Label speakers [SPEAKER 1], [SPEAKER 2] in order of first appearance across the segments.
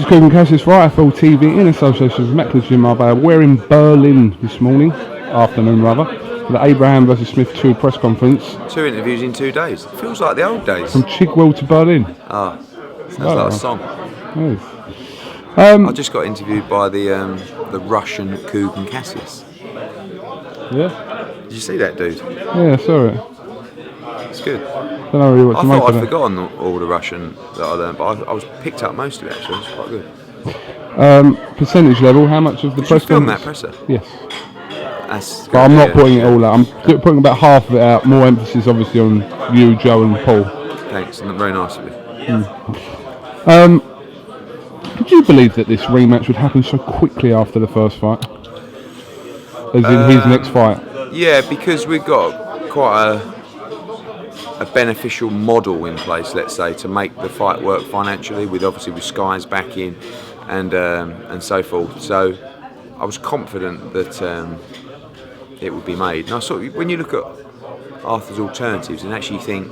[SPEAKER 1] is KUGAN CASSIUS for IFL TV in association with Macklin Gym Marbella. We're in Berlin this afternoon for the Abraham vs Smith 2 press conference.
[SPEAKER 2] 2 interviews in 2 days. Feels like the old days.
[SPEAKER 1] From Chigwell to Berlin.
[SPEAKER 2] Ah, sounds like a song.
[SPEAKER 1] Yes.
[SPEAKER 2] I just got interviewed by the Russian KUGAN CASSIUS.
[SPEAKER 1] Yeah?
[SPEAKER 2] Did you see that dude?
[SPEAKER 1] Yeah, I saw it.
[SPEAKER 2] It's good.
[SPEAKER 1] Don't know really what
[SPEAKER 2] I
[SPEAKER 1] to make
[SPEAKER 2] thought
[SPEAKER 1] of
[SPEAKER 2] I'd
[SPEAKER 1] it.
[SPEAKER 2] forgotten all the Russian that I learned, but I was picked up most of it actually. It's quite good.
[SPEAKER 1] Percentage level, how much of the
[SPEAKER 2] Did
[SPEAKER 1] press
[SPEAKER 2] you film
[SPEAKER 1] conference?
[SPEAKER 2] that presser?
[SPEAKER 1] Yes.
[SPEAKER 2] That's
[SPEAKER 1] But I'm not putting it all out. I'm putting about half of it out. More emphasis obviously on you, Joe and Paul.
[SPEAKER 2] Thanks, very nice of you.
[SPEAKER 1] Did you believe that this rematch would happen so quickly after the first fight? As in his next fight?
[SPEAKER 2] Yeah, because we've got quite a beneficial model in place, let's say, to make the fight work financially, with Sky's back in and so forth. So I was confident that it would be made. And I sort of, when you look at Arthur's alternatives and actually think,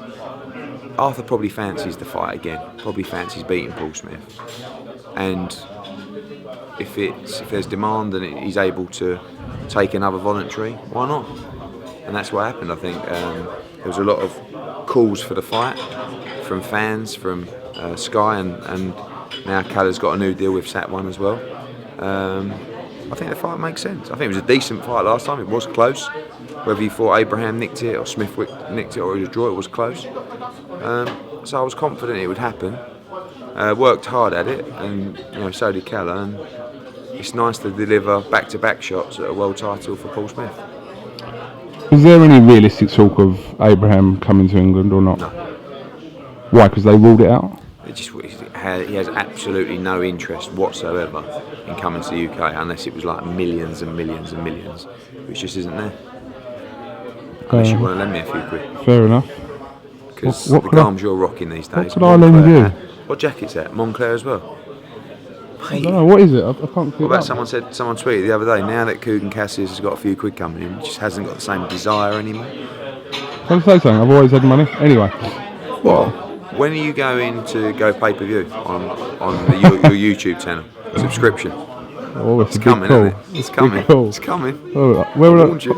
[SPEAKER 2] Arthur probably fancies the fight again, probably fancies beating Paul Smith. And if there's demand and he's able to take another voluntary, why not? And that's what happened. I think there was a lot of calls for the fight from fans, from Sky, and now Caller's got a new deal with Sat1 as well. I think the fight makes sense. I think it was a decent fight last time. It was close. Whether you thought Abraham nicked it or Smith nicked it or it was a draw, it was close. So I was confident it would happen. Worked hard at it, and so did Keller. And it's nice to deliver back-to-back shots at a world title for Paul Smith.
[SPEAKER 1] Was there any realistic talk of Abraham coming to England or not?
[SPEAKER 2] No.
[SPEAKER 1] Why? Because they ruled it out?
[SPEAKER 2] He has absolutely no interest whatsoever in coming to the UK unless it was like millions and millions and millions, which just isn't there. Unless you want to lend me a few quid.
[SPEAKER 1] Fair enough.
[SPEAKER 2] Because the garms you're rocking these days.
[SPEAKER 1] What could I lend you?
[SPEAKER 2] What jacket's that? Montclair as well?
[SPEAKER 1] I don't know, what is it? I can't feel
[SPEAKER 2] it. Someone tweeted the other day, now that KUGAN CASSIUS has got a few quid coming in, he just hasn't got the same desire anymore.
[SPEAKER 1] Can I say something? I've always had money. Anyway.
[SPEAKER 2] Well, when are you going to go pay-per-view on your YouTube channel? Subscription.
[SPEAKER 1] Oh, it's
[SPEAKER 2] coming,
[SPEAKER 1] cool.
[SPEAKER 2] isn't it? It's coming.
[SPEAKER 1] Cool.
[SPEAKER 2] It's coming.
[SPEAKER 1] Oh, where would you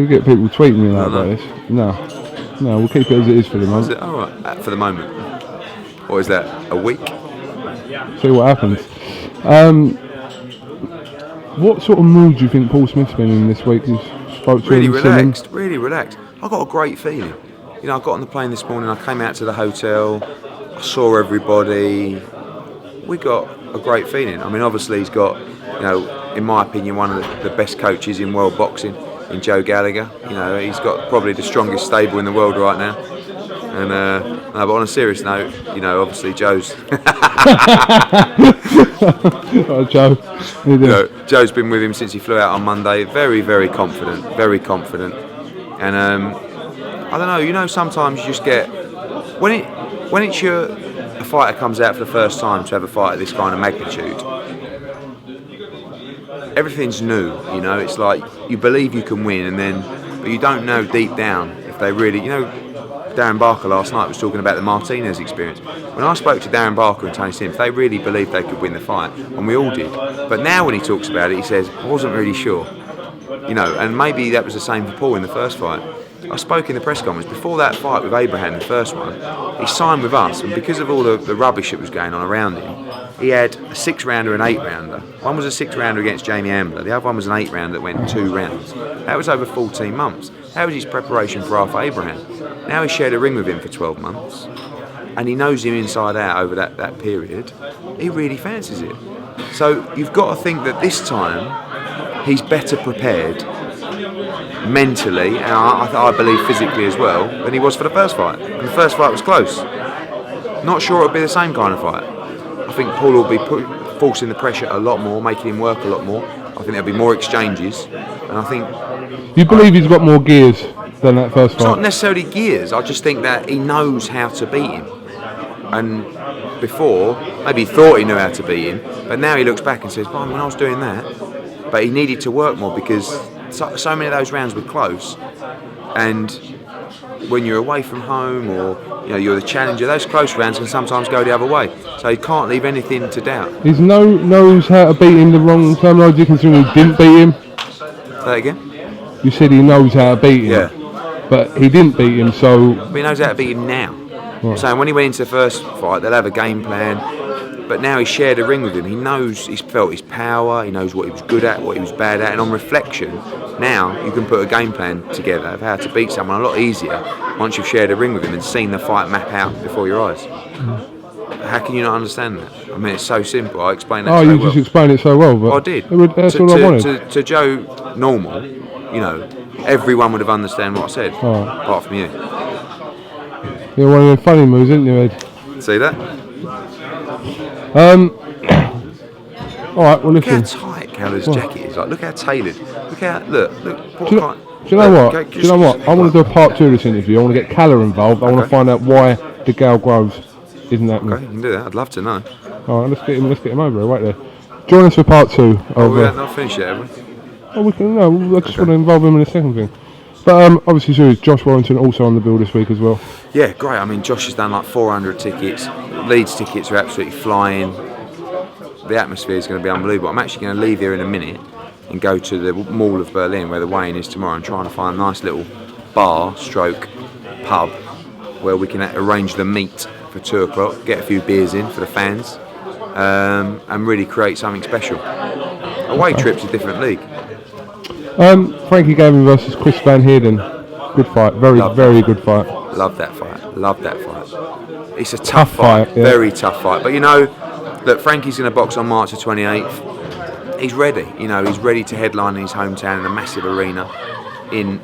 [SPEAKER 1] get people tweeting me like this? No, we'll keep it as it is for the moment.
[SPEAKER 2] Is it? All right, for the moment. Or is that a week?
[SPEAKER 1] See what happens. What sort of mood do you think Paul Smith's been in this week? You spoke to him,
[SPEAKER 2] really relaxed. I got a great feeling. I got on the plane this morning, I came out to the hotel, I saw everybody. We got a great feeling. I mean, obviously he's got, in my opinion, one of the best coaches in world boxing, in Joe Gallagher. He's got probably the strongest stable in the world right now. And but on a serious note, obviously Joe's. Joe's been with him since he flew out on Monday. Very, very confident. Very confident. And I don't know. Sometimes you just get when a fighter comes out for the first time to have a fight of this kind of magnitude. Everything's new. It's like you believe you can win, but you don't know deep down if they really. Darren Barker last night was talking about the Martinez experience. When I spoke to Darren Barker and Tony Sims, they really believed they could win the fight, and we all did. But now when he talks about it, he says, I wasn't really sure. And maybe that was the same for Paul in the first fight. I spoke in the press conference before that fight with Abraham, the first one. He signed with us, and because of all the rubbish that was going on around him, he had a 6-rounder and 8-rounder. One was a 6-rounder against Jamie Ambler, the other one was an 8-rounder that went 2 rounds. That was over 14 months. That was his preparation for Arthur Abraham. Now he shared a ring with him for 12 months, and he knows him inside out over that period. He really fancies it. So you've got to think that this time he's better prepared mentally, and I believe physically as well, than he was for the first fight. And the first fight was close. Not sure it'll be the same kind of fight. I think Paul will be forcing the pressure a lot more, making him work a lot more. I think there'll be more exchanges, and I think.
[SPEAKER 1] You believe he's got more gears than that first fight?
[SPEAKER 2] It's not necessarily gears. I just think that he knows how to beat him. And before, maybe he thought he knew how to beat him, but now he looks back and says, "Well, when I was doing that," but he needed to work more because so many of those rounds were close, and when you're away from home or you're the challenger, those close rounds can sometimes go the other way. So you can't leave anything to doubt.
[SPEAKER 1] He knows how to beat him the wrong terminology, considering he didn't beat him.
[SPEAKER 2] Say that again?
[SPEAKER 1] You said he knows how to beat him.
[SPEAKER 2] Yeah.
[SPEAKER 1] But he didn't beat him, so...
[SPEAKER 2] But he knows how to beat him now. Right. So when he went into the first fight, they'll have a game plan. But now he's shared a ring with him. He knows, he's felt his power, he knows what he was good at, what he was bad at, and on reflection, now you can put a game plan together of how to beat someone a lot easier once you've shared a ring with him and seen the fight map out before your eyes. How can you not understand that? I mean, it's so simple. I explained that so well.
[SPEAKER 1] Oh, you just explained it so well. But
[SPEAKER 2] I did.
[SPEAKER 1] That's all I wanted.
[SPEAKER 2] To Joe normal, everyone would have understood what I said, apart from you.
[SPEAKER 1] You're one of them funny moves, isn't you, Ed?
[SPEAKER 2] See that?
[SPEAKER 1] Alright, well listen.
[SPEAKER 2] Look how tight Cal's jacket is. Look how tailored. Look. What
[SPEAKER 1] do you know what? Do you know what? I want to do a part 2 of this interview. I want to get Calla involved. I want to find out why the Gal Groves isn't happening.
[SPEAKER 2] Okay, you can do that. I'd love to know.
[SPEAKER 1] Alright, let's get him over here, right there. Join us for part 2 of...
[SPEAKER 2] we haven't not finished yet, have we?
[SPEAKER 1] Oh, we can. No, I just want to involve him in the second thing. But obviously, so is Josh Warrington also on the bill this week as well.
[SPEAKER 2] Yeah, great. I mean, Josh has done like 400 tickets. Leeds tickets are absolutely flying. The atmosphere is going to be unbelievable. I'm actually going to leave here in a minute and go to the Mall of Berlin where the weigh-in is tomorrow and trying to find a nice little bar stroke pub where we can arrange the meet for 2 o'clock, get a few beers in for the fans, and really create something special. Away trip's a different league.
[SPEAKER 1] Frankie Gavin versus Chris Van Heerden. Good fight. Very good fight.
[SPEAKER 2] Love that fight. It's a tough fight. Yeah. Very tough fight. But look, Frankie's going to box on March the 28th. He's ready. He's ready to headline in his hometown in a massive arena in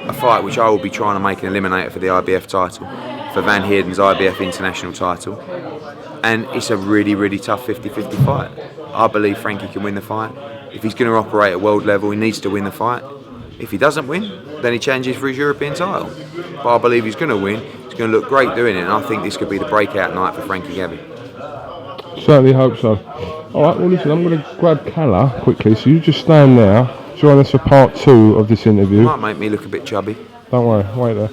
[SPEAKER 2] a fight which I will be trying to make an eliminator for the IBF title, for Van Heerden's IBF international title. And it's a really, really tough 50-50 fight. I believe Frankie can win the fight. If he's going to operate at world level, he needs to win the fight. If he doesn't win, then he challenges for his European title. But I believe he's going to win. He's going to look great doing it, and I think this could be the breakout night for Frankie Gavin.
[SPEAKER 1] Certainly hope so. Alright, well listen, I'm going to grab Calla quickly, so you just stand there. Join us for part 2 of this interview.
[SPEAKER 2] Might make me look a bit chubby.
[SPEAKER 1] Don't worry, wait there.